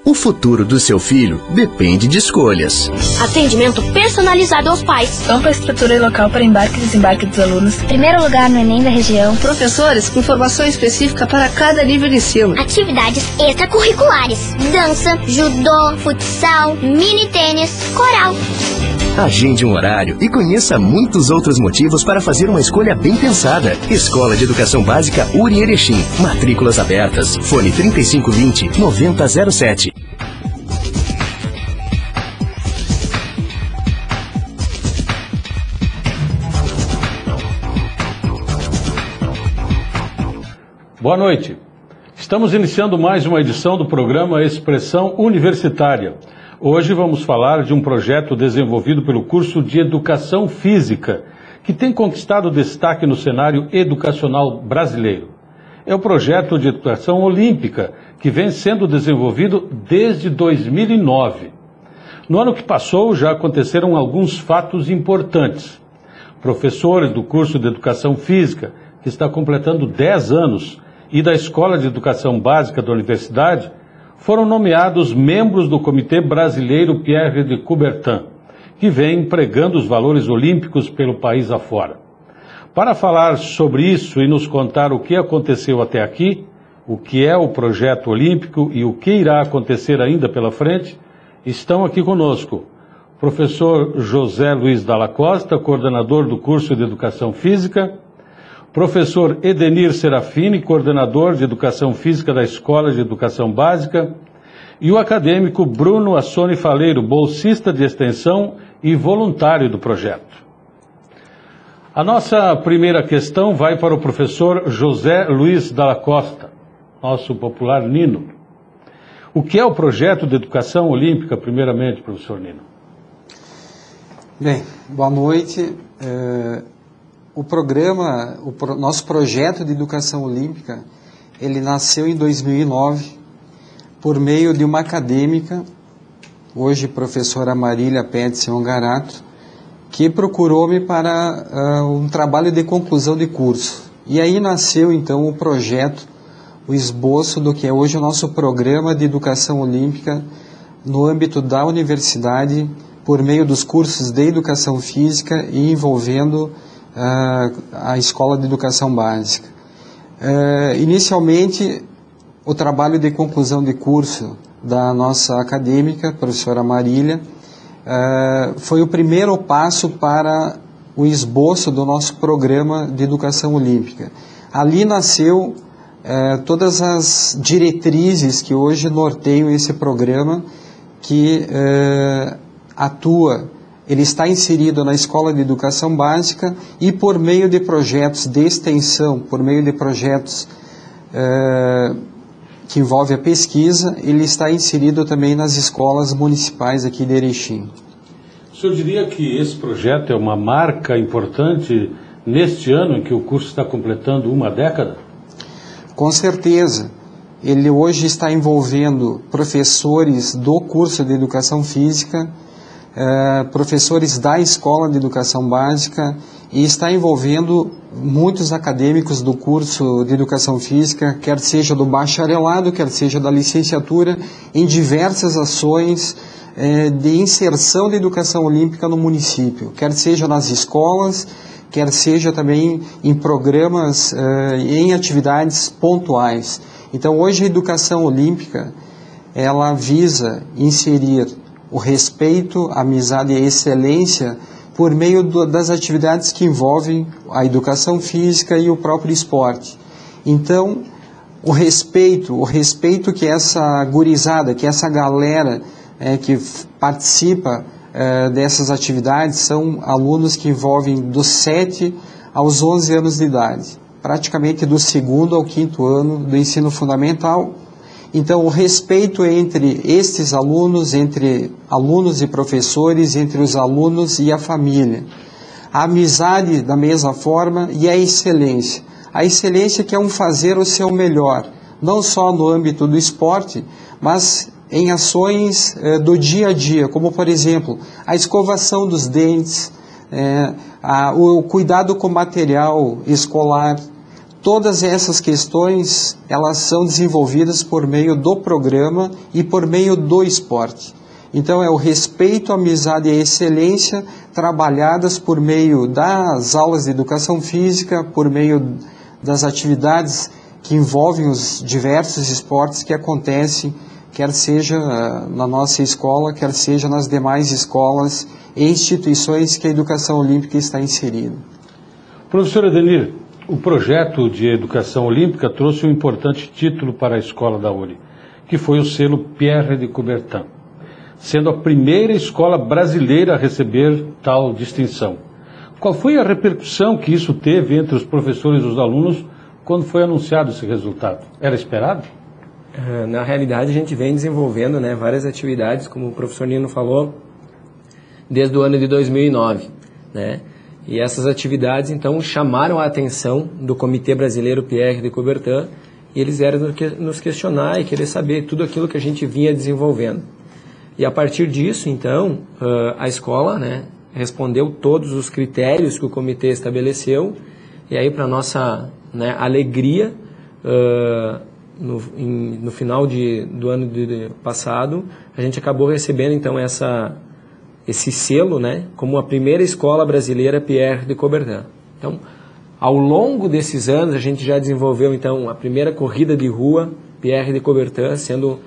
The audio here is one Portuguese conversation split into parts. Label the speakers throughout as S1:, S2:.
S1: O futuro do seu filho depende de escolhas.
S2: Atendimento personalizado aos pais.
S3: Ampla estrutura e local para embarque e desembarque dos alunos.
S4: Primeiro lugar no Enem da região.
S5: Professores com formação específica para cada nível de ensino.
S2: Atividades extracurriculares. Dança, judô, futsal, mini tênis, coral.
S1: Agende um horário e conheça muitos outros motivos para fazer uma escolha bem pensada. Escola de Educação Básica Uri Erechim. Matrículas abertas. Fone 3520-9007.
S6: Boa noite. Estamos iniciando mais uma edição do programa Expressão Universitária. Hoje vamos falar de um projeto desenvolvido pelo curso de Educação Física, que tem conquistado destaque no cenário educacional brasileiro. É o projeto de educação olímpica, que vem sendo desenvolvido desde 2009. No ano que passou, já aconteceram alguns fatos importantes. Professores do curso de Educação Física, que está completando 10 anos, e da Escola de Educação Básica da Universidade, foram nomeados membros do Comitê Brasileiro Pierre de Coubertin, que vem pregando os valores olímpicos pelo país afora. Para falar sobre isso e nos contar o que aconteceu até aqui, o que é o projeto olímpico e o que irá acontecer ainda pela frente, estão aqui conosco o professor José Luiz Dalla Costa, coordenador do curso de Educação Física, professor Edenir Serafini, coordenador de Educação Física da Escola de Educação Básica, e o acadêmico Bruno Assoni Faleiro, bolsista de extensão e voluntário do projeto. A nossa primeira questão vai para o professor José Luiz Dalla Costa, nosso popular Nino. O que é o projeto de educação olímpica, primeiramente, professor Nino?
S7: Bem, boa noite. Nosso projeto de educação olímpica, ele nasceu em 2009 por meio de uma acadêmica, hoje professora Marília Petson Ongarato, que procurou-me para um trabalho de conclusão de curso. E aí nasceu então o projeto, o esboço do que é hoje o nosso programa de educação olímpica no âmbito da universidade, por meio dos cursos de educação física e envolvendo a Escola de Educação Básica. Inicialmente, o trabalho de conclusão de curso da nossa acadêmica, professora Marília, foi o primeiro passo para o esboço do nosso programa de educação olímpica. Ali nasceu todas as diretrizes que hoje norteiam esse programa, que ele está inserido na Escola de Educação Básica e por meio de projetos de extensão, por meio de projetos que envolvem a pesquisa, ele está inserido também nas escolas municipais aqui de Erechim.
S6: O senhor diria que esse projeto é uma marca importante neste ano em que o curso está completando uma década?
S7: Com certeza. Ele hoje está envolvendo professores do curso de Educação Física, professores da Escola de Educação Básica e está envolvendo muitos acadêmicos do curso de Educação Física, quer seja do bacharelado, quer seja da licenciatura, em diversas ações de inserção da educação olímpica no município, quer seja nas escolas, quer seja também em programas, em atividades pontuais. Então hoje a educação olímpica, ela visa inserir o respeito, a amizade e a excelência por meio das atividades que envolvem a educação física e o próprio esporte. Então, o respeito que essa gurizada, que essa galera que participa dessas atividades, são alunos que envolvem dos 7 aos 11 anos de idade, praticamente do 2º ao 5º ano do ensino fundamental. Então, o respeito entre estes alunos, entre alunos e professores, entre os alunos e a família. A amizade da mesma forma e a excelência. A excelência que é um fazer o seu melhor, não só no âmbito do esporte, mas em ações do dia a dia, como, por exemplo, a escovação dos dentes, o cuidado com o material escolar. Todas essas questões, elas são desenvolvidas por meio do programa e por meio do esporte. Então, é o respeito, a amizade e a excelência trabalhadas por meio das aulas de educação física, por meio das atividades que envolvem os diversos esportes que acontecem, quer seja na nossa escola, quer seja nas demais escolas e instituições que a educação olímpica está inserida.
S6: Professor Adenir, o projeto de educação olímpica trouxe um importante título para a escola da URI, que foi o selo Pierre de Coubertin, sendo a primeira escola brasileira a receber tal distinção. Qual foi a repercussão que isso teve entre os professores e os alunos quando foi anunciado esse resultado? Era esperado?
S8: Na realidade, a gente vem desenvolvendo, né, várias atividades, como o professor Nino falou, desde o ano de 2009, né? E essas atividades, então, chamaram a atenção do Comitê Brasileiro Pierre de Coubertin, e eles vieram nos questionar e querer saber tudo aquilo que a gente vinha desenvolvendo. E a partir disso, então, a escola, né, respondeu todos os critérios que o comitê estabeleceu, e aí, para nossa, né, alegria, no final do ano passado, a gente acabou recebendo, então, esse selo, né, como a primeira escola brasileira Pierre de Coubertin. Então, ao longo desses anos, a gente já desenvolveu, então, a primeira corrida de rua Pierre de Coubertin, sendo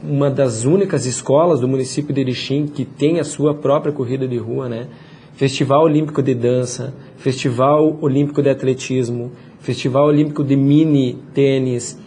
S8: uma das únicas escolas do município de Erechim que tem a sua própria corrida de rua, né? Festival Olímpico de Dança, Festival Olímpico de Atletismo, Festival Olímpico de Mini Tênis,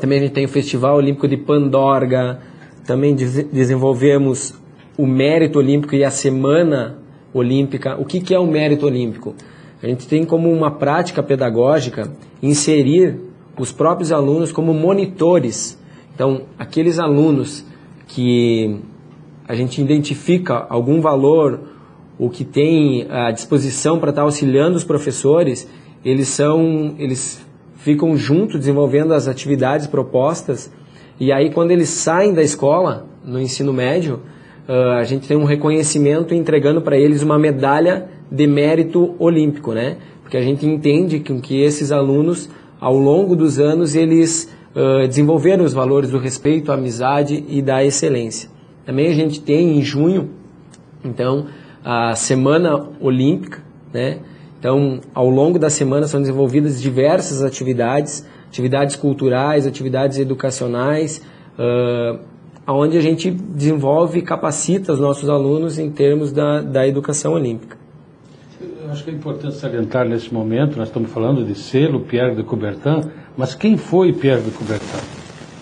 S8: também a gente tem o Festival Olímpico de Pandorga. Também desenvolvemos o mérito olímpico e a semana olímpica. O que é o mérito olímpico? A gente tem como uma prática pedagógica inserir os próprios alunos como monitores. Então, aqueles alunos que a gente identifica algum valor, ou que tem a disposição para estar auxiliando os professores, eles ficam juntos desenvolvendo as atividades propostas. E aí, quando eles saem da escola, no ensino médio, a gente tem um reconhecimento entregando para eles uma medalha de mérito olímpico, né? Porque a gente entende que esses alunos, ao longo dos anos, eles desenvolveram os valores do respeito, a amizade e da excelência. Também a gente tem, em junho, então, a Semana Olímpica, né? Então, ao longo da semana são desenvolvidas diversas atividades culturais, atividades educacionais, onde a gente desenvolve e capacita os nossos alunos em termos da educação olímpica.
S6: Eu acho que é importante salientar nesse momento, nós estamos falando de selo Pierre de Coubertin, mas quem foi Pierre de Coubertin?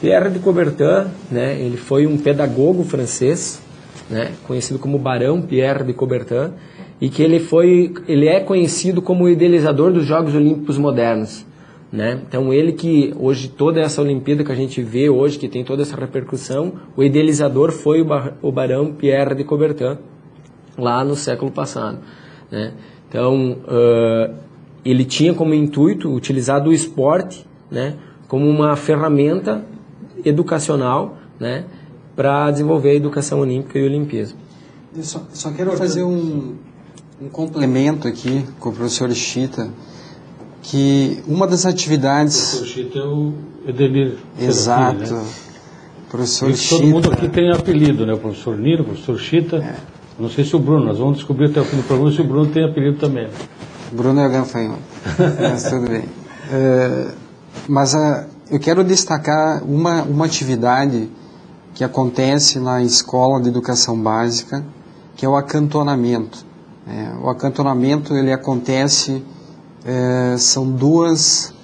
S8: Pierre de Coubertin, né, ele foi um pedagogo francês, né, conhecido como Barão Pierre de Coubertin, e que ele é conhecido como o idealizador dos Jogos Olímpicos modernos. Né? Então ele que hoje toda essa Olimpíada que a gente vê hoje, que tem toda essa repercussão, o idealizador foi o Barão Pierre de Coubertin, lá no século passado. Né? Então ele tinha como intuito utilizar o esporte, né, como uma ferramenta educacional, né, para desenvolver a educação olímpica e o olimpismo.
S7: Eu só quero fazer um complemento aqui com o professor Chita, que uma das atividades...
S6: O professor Chita é o Adenir.
S7: Exato.
S6: Né?
S7: Professor Chita.
S6: Todo mundo aqui tem apelido, né? O professor Nino, o professor Chita. É. Não sei se o Bruno, nós vamos descobrir até o fim do programa se o Bruno tem apelido também.
S7: Bruno é o gafanhoto, mas tudo bem. Eu quero destacar uma atividade que acontece na Escola de Educação Básica, que é o acantonamento. O acantonamento, ele acontece... São dois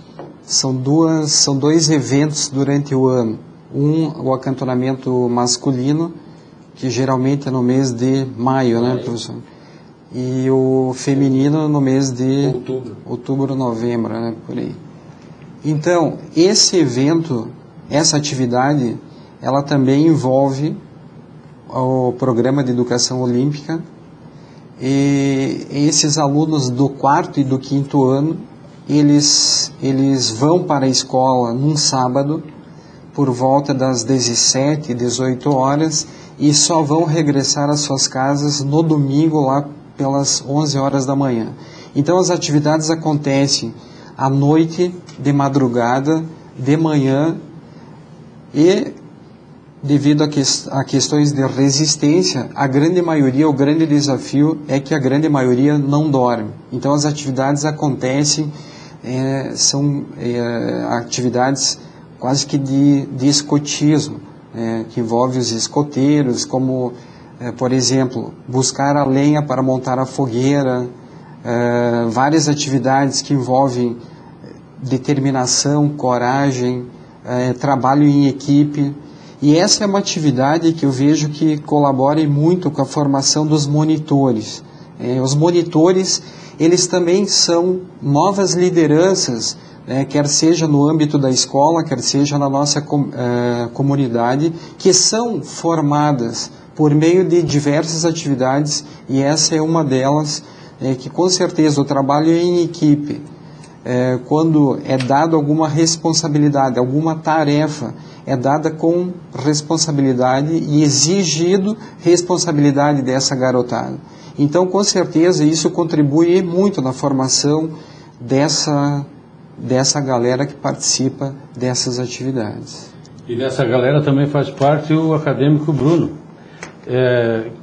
S7: eventos durante o ano. O acantonamento masculino, que geralmente é no mês de maio, né, professor? E o feminino no mês de outubro, novembro, né, por aí. Então, esse evento, essa atividade, ela também envolve o programa de educação olímpica. E esses alunos do 4º e do 5º ano, eles vão para a escola num sábado, por volta das 17, 18 horas, e só vão regressar às suas casas no domingo, lá pelas 11 horas da manhã. Então as atividades acontecem à noite, de madrugada, de manhã, e devido a questões de resistência, a grande maioria, o grande desafio é que a grande maioria não dorme. Então as atividades acontecem, são atividades quase que de escotismo, que envolve os escoteiros, como, por exemplo, buscar a lenha para montar a fogueira, várias atividades que envolvem determinação, coragem, trabalho em equipe. E essa é uma atividade que eu vejo que colabora muito com a formação dos monitores. Os monitores, eles também são novas lideranças, quer seja no âmbito da escola, quer seja na nossa comunidade, que são formadas por meio de diversas atividades, e essa é uma delas, que com certeza o trabalho em equipe, quando é dado alguma responsabilidade, alguma tarefa, é dada com responsabilidade e exigido responsabilidade dessa garotada. Então, com certeza, isso contribui muito na formação dessa galera que participa dessas atividades.
S6: E dessa galera também faz parte o acadêmico Bruno,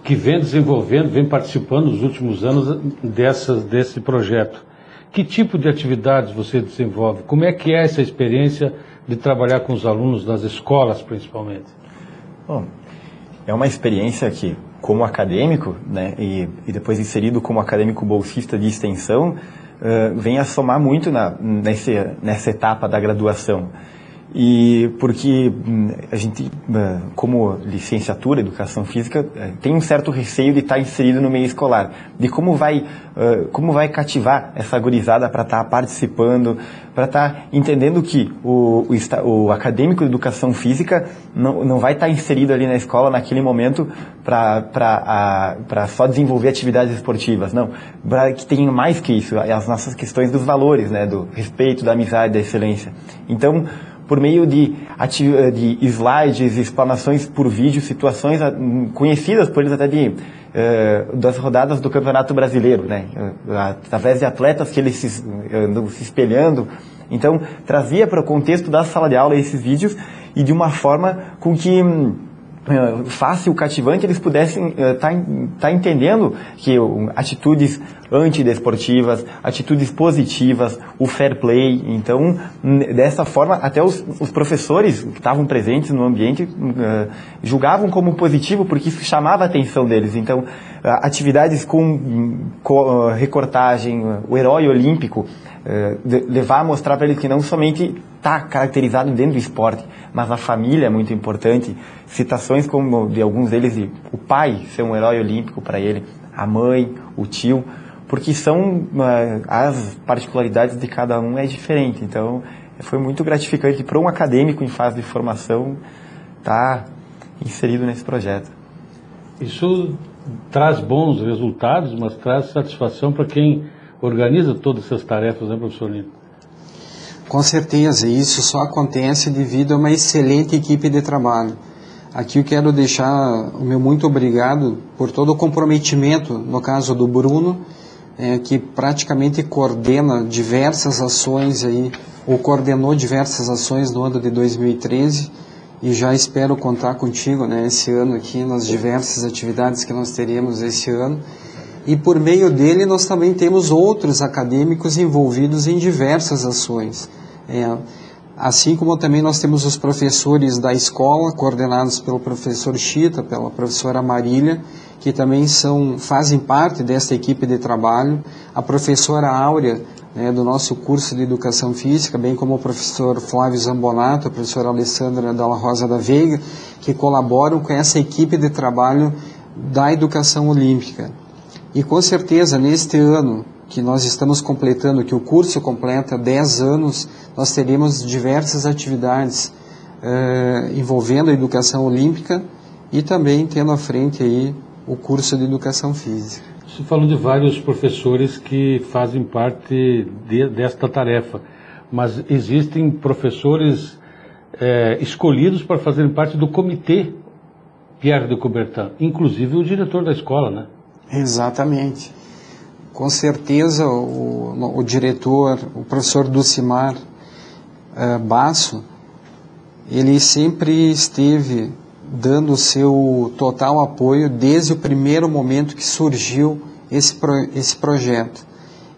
S6: que vem desenvolvendo, vem participando nos últimos anos desse projeto. Que tipo de atividades você desenvolve? Como é que é essa experiência de trabalhar com os alunos das escolas, principalmente?
S9: Bom, é uma experiência que, como acadêmico, né, e depois inserido como acadêmico bolsista de extensão, vem a somar muito nessa etapa da graduação. E porque a gente, como licenciatura, educação física, tem um certo receio de estar inserido no meio escolar, de como vai cativar essa gurizada para estar participando, para estar entendendo que o acadêmico de educação física não vai estar inserido ali na escola naquele momento para só desenvolver atividades esportivas, não, para que tenha mais que isso, as nossas questões dos valores, né, do respeito, da amizade, da excelência. Então, por meio de slides, explanações por vídeo, situações conhecidas por eles até das rodadas do Campeonato Brasileiro, né? Através de atletas que eles andam se espelhando. Então, trazia para o contexto da sala de aula esses vídeos e de uma forma com que fácil, cativante, eles pudessem estar entendendo que atitudes antidesportivas, atitudes positivas, o fair play. Então, dessa forma, até os professores que estavam presentes no ambiente julgavam como positivo, porque isso chamava a atenção deles. Então, atividades com recortagem, o herói olímpico, levar a mostrar para eles que não somente está caracterizado dentro do esporte, mas a família é muito importante. Citações como de alguns deles, o pai ser um herói olímpico para ele, a mãe, o tio, porque são as particularidades de cada um é diferente. Então, foi muito gratificante para um acadêmico em fase de formação estar inserido nesse projeto.
S6: Isso traz bons resultados, mas traz satisfação para quem organiza todas essas tarefas, né, professor Lino?
S7: Com certeza, isso só acontece devido a uma excelente equipe de trabalho. Aqui eu quero deixar o meu muito obrigado por todo o comprometimento, no caso do Bruno, que praticamente coordena diversas ações aí, ou coordenou diversas ações no ano de 2013, e já espero contar contigo, né, esse ano aqui, nas diversas atividades que nós teremos esse ano. E por meio dele nós também temos outros acadêmicos envolvidos em diversas ações. Assim como também nós temos os professores da escola, coordenados pelo professor Chita, pela professora Marília, que também fazem parte desta equipe de trabalho, a professora Áurea, do nosso curso de Educação Física, bem como o professor Flávio Zambonato, a professora Alessandra Dalla Rosa da Veiga, que colaboram com essa equipe de trabalho da Educação Olímpica. E com certeza, neste ano que nós estamos completando, que o curso completa 10 anos, nós teremos diversas atividades envolvendo a Educação Olímpica e também tendo à frente aí o curso de Educação Física.
S6: Você falou de vários professores que fazem parte desta tarefa, mas existem professores escolhidos para fazerem parte do comitê Pierre de Coubertin, inclusive o diretor da escola, né?
S7: Exatamente. Com certeza o diretor, o professor Dulcimar Basso, ele sempre esteve dando o seu total apoio desde o primeiro momento que surgiu esse projeto.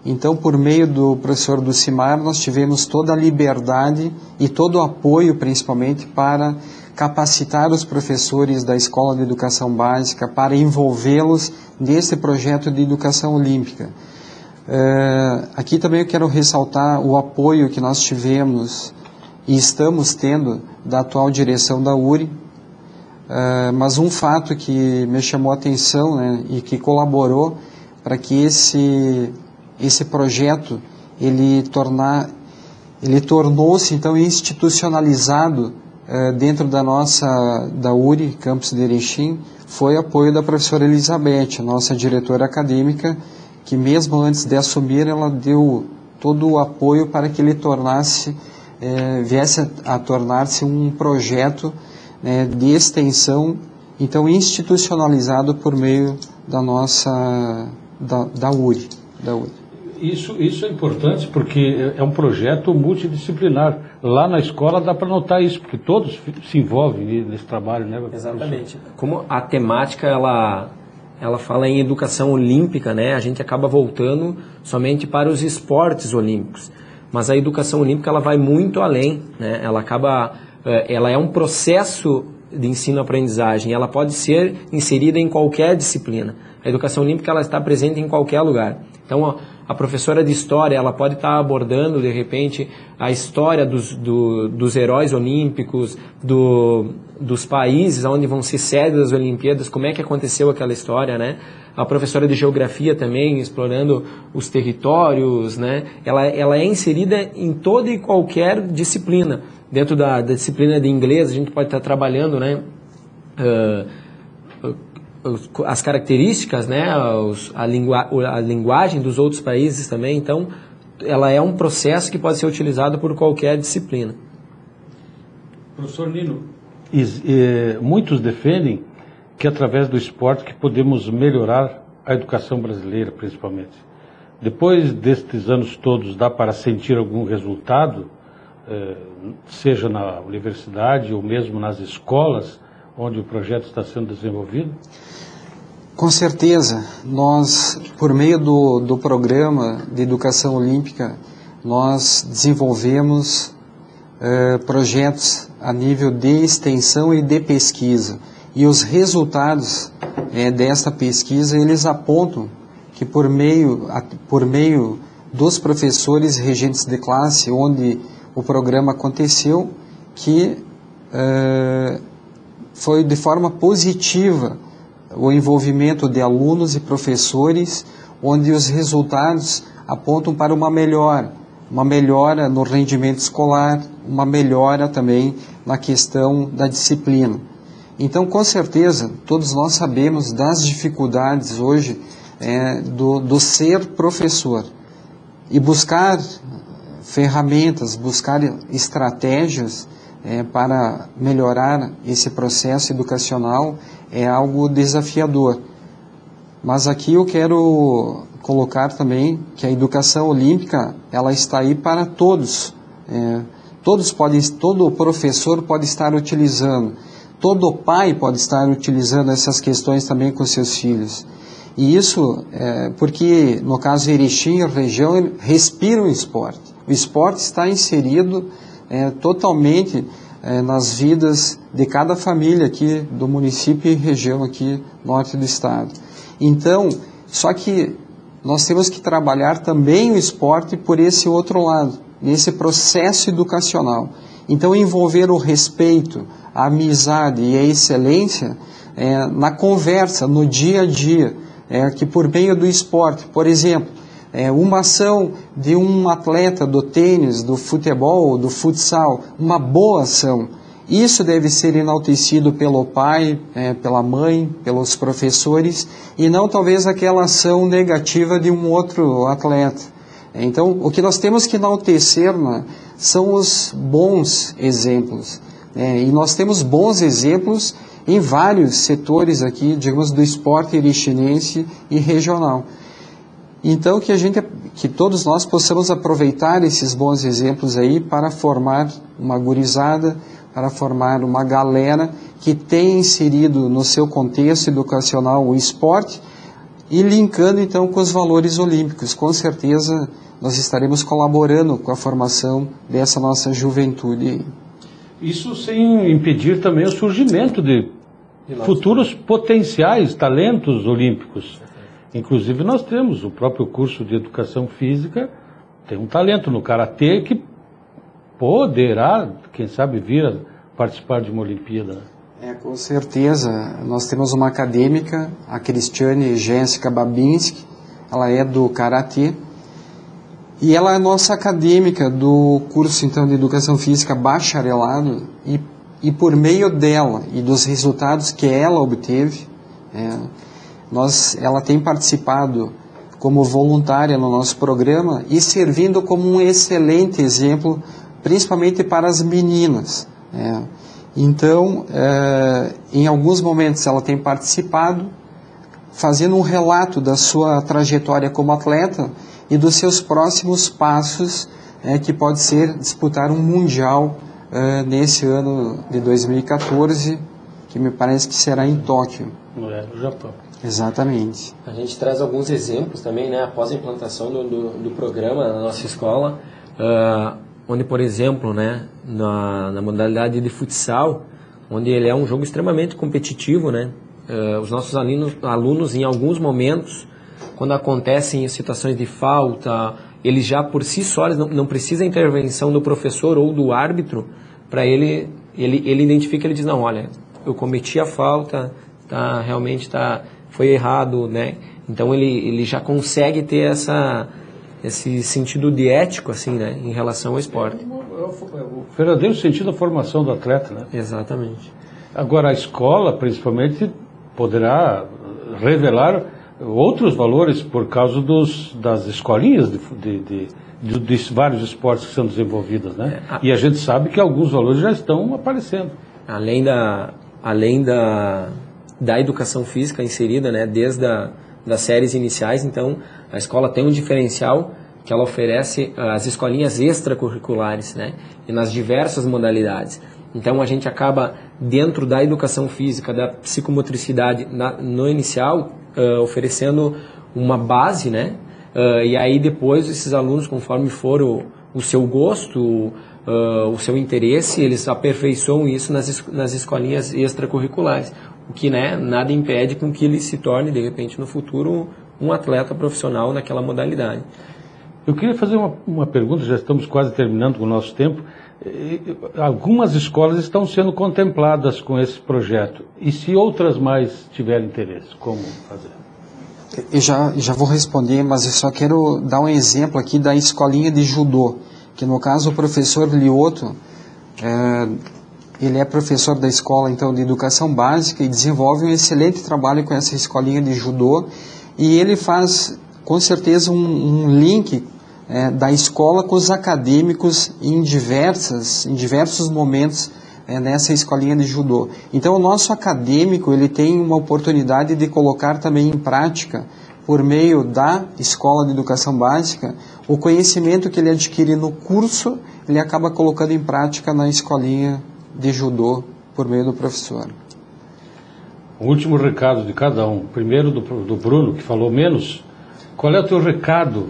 S7: Então, por meio do professor Dulcimar, nós tivemos toda a liberdade e todo o apoio, principalmente, para capacitar os professores da Escola de Educação Básica, para envolvê-los nesse projeto de educação olímpica. Aqui também eu quero ressaltar o apoio que nós tivemos e estamos tendo da atual direção da URI, mas um fato que me chamou a atenção, né, e que colaborou para que esse projeto ele tornou-se então institucionalizado dentro da URI, campus de Erechim, foi o apoio da professora Elizabeth, nossa diretora acadêmica, que mesmo antes de assumir, ela deu todo o apoio para que ele viesse a tornar-se um projeto, né, de extensão, então institucionalizado por meio da da URI.
S6: Isso é importante porque é um projeto multidisciplinar. Lá na escola dá para notar isso, porque todos se envolvem nesse trabalho, né?
S8: Exatamente. Como a temática ela fala em educação olímpica, né? A gente acaba voltando somente para os esportes olímpicos. Mas a educação olímpica ela vai muito além, né? Ela é um processo de ensino-aprendizagem. Ela pode ser inserida em qualquer disciplina. A educação olímpica ela está presente em qualquer lugar. Então, a professora de história ela pode estar abordando, de repente, a história dos heróis olímpicos, dos países onde vão ser sede das Olimpíadas, como é que aconteceu aquela história, né? A professora de geografia também, explorando os territórios, né? Ela é inserida em toda e qualquer disciplina. Dentro da disciplina de inglês, a gente pode estar trabalhando, né? As características, né, a linguagem dos outros países também. Então, ela é um processo que pode ser utilizado por qualquer disciplina.
S6: Professor Nino, muitos defendem que através do esporte que podemos melhorar a educação brasileira, principalmente. Depois destes anos todos, dá para sentir algum resultado, seja na universidade ou mesmo nas escolas, onde o projeto está sendo desenvolvido?
S7: Com certeza, nós, por meio do programa de educação olímpica, nós desenvolvemos projetos a nível de extensão e de pesquisa. E os resultados desta pesquisa, eles apontam que por meio dos professores regentes de classe, onde o programa aconteceu, que foi de forma positiva o envolvimento de alunos e professores, onde os resultados apontam para uma melhora no rendimento escolar, uma melhora também na questão da disciplina. Então, com certeza, todos nós sabemos das dificuldades hoje do ser professor. E buscar ferramentas, buscar estratégias para melhorar esse processo educacional é algo desafiador. Mas aqui eu quero colocar também que a educação olímpica ela está aí para todos. Todo professor pode estar utilizando, todo pai pode estar utilizando essas questões também com seus filhos. E isso porque, no caso de Erechim, a região respira o esporte. O esporte está inserido totalmente nas vidas de cada família aqui do município e região aqui norte do estado. Então, só que nós temos que trabalhar também o esporte por esse outro lado, nesse processo educacional. Então, envolver o respeito, a amizade e a excelência na conversa, no dia a dia, que por meio do esporte, por exemplo, uma ação de um atleta do tênis, do futebol, do futsal, uma boa ação. Isso deve ser enaltecido pelo pai, pela mãe, pelos professores, e não talvez aquela ação negativa de um outro atleta. Então, o que nós temos que enaltecer são os bons exemplos. E nós temos bons exemplos em vários setores aqui, digamos, do esporte erichinense e regional. Então que todos nós possamos aproveitar esses bons exemplos aí para formar uma gurizada, para formar uma galera que tem inserido no seu contexto educacional o esporte e linkando então com os valores olímpicos. Com certeza nós estaremos colaborando com a formação dessa nossa juventude.
S6: Isso sem impedir também o surgimento de futuros potenciais talentos olímpicos. Inclusive nós temos o próprio curso de educação física, tem um talento no karatê que poderá, quem sabe, vir a participar de uma Olimpíada.
S7: Com certeza. Nós temos uma acadêmica, a Cristiane Jéssica Babinski, ela é do karatê e ela é nossa acadêmica do curso então de educação física bacharelado e por meio dela e dos resultados que ela obteve, ela tem participado como voluntária no nosso programa e servindo como um excelente exemplo, principalmente para as meninas. Então, em alguns momentos ela tem participado, fazendo um relato da sua trajetória como atleta e dos seus próximos passos, que pode ser disputar um mundial nesse ano de 2014, que me parece que será em Tóquio.
S6: No Japão.
S7: Exatamente.
S8: A gente traz alguns exemplos também, né, após a implantação do programa na nossa escola, onde, por exemplo, né, na modalidade de futsal, onde ele é um jogo extremamente competitivo, né, os nossos alunos, em alguns momentos, quando acontecem situações de falta, eles já por si só não precisam da intervenção do professor ou do árbitro, para ele identifica, ele diz, não, olha, eu cometi a falta, foi errado, né? Então ele já consegue ter esse sentido de ético, assim, né, em relação ao esporte.
S6: O verdadeiro sentido da formação do atleta, né?
S8: Exatamente.
S6: Agora, a escola, principalmente, poderá revelar outros valores por causa das escolinhas de vários esportes que são desenvolvidos, né? E a gente sabe que alguns valores já estão aparecendo.
S8: Além da educação física inserida, né, desde das séries iniciais, então a escola tem um diferencial que ela oferece as escolinhas extracurriculares, né, e nas diversas modalidades. Então a gente acaba, dentro da educação física, da psicomotricidade, no inicial, oferecendo uma base, né, e aí depois esses alunos, conforme for o seu gosto, o seu interesse, eles aperfeiçoam isso nas escolinhas extracurriculares, o que, né, nada impede com que ele se torne, de repente, no futuro, um atleta profissional naquela modalidade.
S6: Eu queria fazer uma pergunta, já estamos quase terminando com o nosso tempo. Algumas escolas estão sendo contempladas com esse projeto, e se outras mais tiverem interesse, como fazer?
S7: Eu já vou responder, mas eu só quero dar um exemplo aqui da escolinha de judô, que no caso o professor Lioto, ele é professor da escola então de educação básica e desenvolve um excelente trabalho com essa escolinha de judô, e ele faz com certeza um link da escola com os acadêmicos em diversos momentos nessa escolinha de judô. Então o nosso acadêmico ele tem uma oportunidade de colocar também em prática, por meio da escola de educação básica, o conhecimento que ele adquire no curso, ele acaba colocando em prática na escolinha de judô, por meio do professor.
S6: O último recado de cada um. Primeiro do Bruno, que falou menos. Qual é o teu recado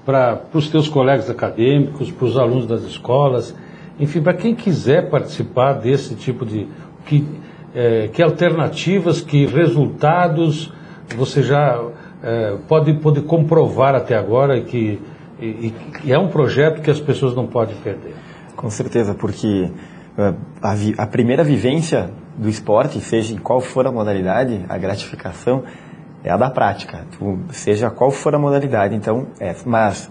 S6: para os teus colegas acadêmicos, para os alunos das escolas, enfim, para quem quiser participar desse tipo de... Que alternativas, que resultados você já pode comprovar até agora e que é um projeto que as pessoas não podem perder?
S9: Com certeza, porque a primeira vivência do esporte, seja em qual for a modalidade, a gratificação é a da prática, seja qual for a modalidade. Então, mas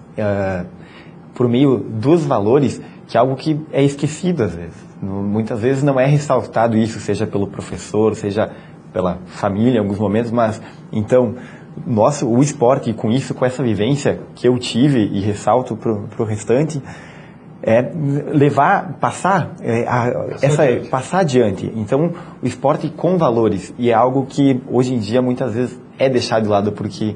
S9: por meio dos valores, que é algo que é esquecido às vezes. Muitas vezes não é ressaltado isso, seja pelo professor, seja pela família em alguns momentos, mas então o esporte, com isso, com essa vivência que eu tive e ressalto para o restante, passar adiante. Então, o esporte com valores, e é algo que hoje em dia muitas vezes é deixado de lado, porque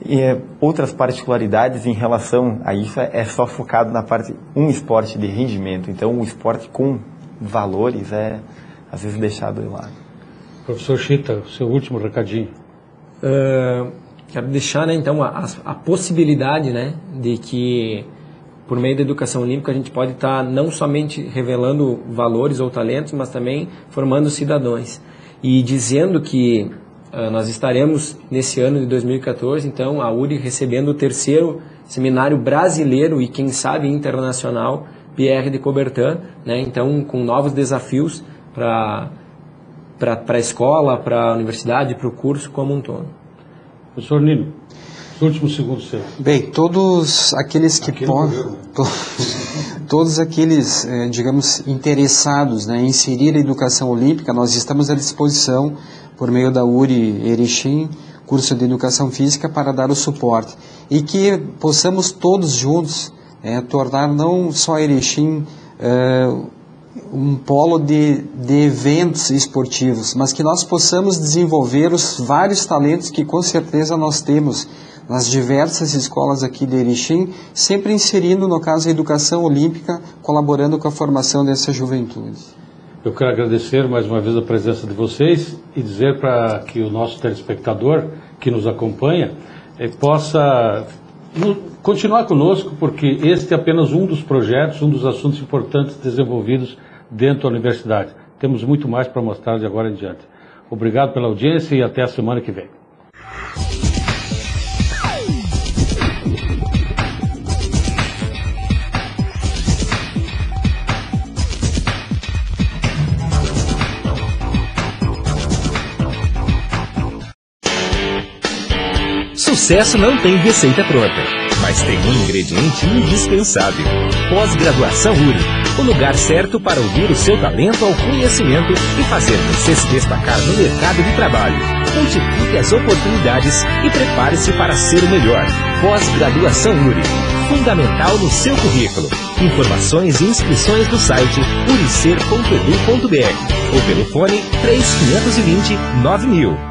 S9: E outras particularidades em relação a isso é só focado na parte, um esporte de rendimento. Então, o esporte com valores é, às vezes, deixado de lado.
S6: Professor Chita, seu último recadinho.
S8: Quero deixar, né, então, a possibilidade, né, de que, por meio da educação olímpica, a gente pode estar não somente revelando valores ou talentos, mas também formando cidadãos. E dizendo que nós estaremos, nesse ano de 2014, então, a URI recebendo o 3º Seminário Brasileiro e, quem sabe, internacional, Pierre de Coubertin, né? Então, com novos desafios para a escola, para a universidade, para o curso como um todo.
S6: Professor Nino, os últimos segundos seus.
S7: Bem, todos aqueles que podem, todos aqueles, digamos, interessados, né, em inserir a educação olímpica, nós estamos à disposição por meio da URI Erechim, curso de Educação Física, para dar o suporte. E que possamos todos juntos tornar não só Erechim um polo de eventos esportivos, mas que nós possamos desenvolver os vários talentos que com certeza nós temos nas diversas escolas aqui de Erechim, sempre inserindo, no caso, a educação olímpica, colaborando com a formação dessa juventude.
S6: Eu quero agradecer mais uma vez a presença de vocês e dizer para que o nosso telespectador que nos acompanha possa continuar conosco, porque este é apenas um dos projetos, um dos assuntos importantes desenvolvidos dentro da universidade. Temos muito mais para mostrar de agora em diante. Obrigado pela audiência e até a semana que vem.
S1: Sucesso não tem receita pronta, mas tem um ingrediente indispensável. Pós-graduação URI, o lugar certo para ouvir o seu talento ao conhecimento e fazer você se destacar no mercado de trabalho. Multiplique as oportunidades e prepare-se para ser o melhor. Pós-graduação URI, fundamental no seu currículo. Informações e inscrições no site uricer.edu.br ou pelo fone 3520 9000.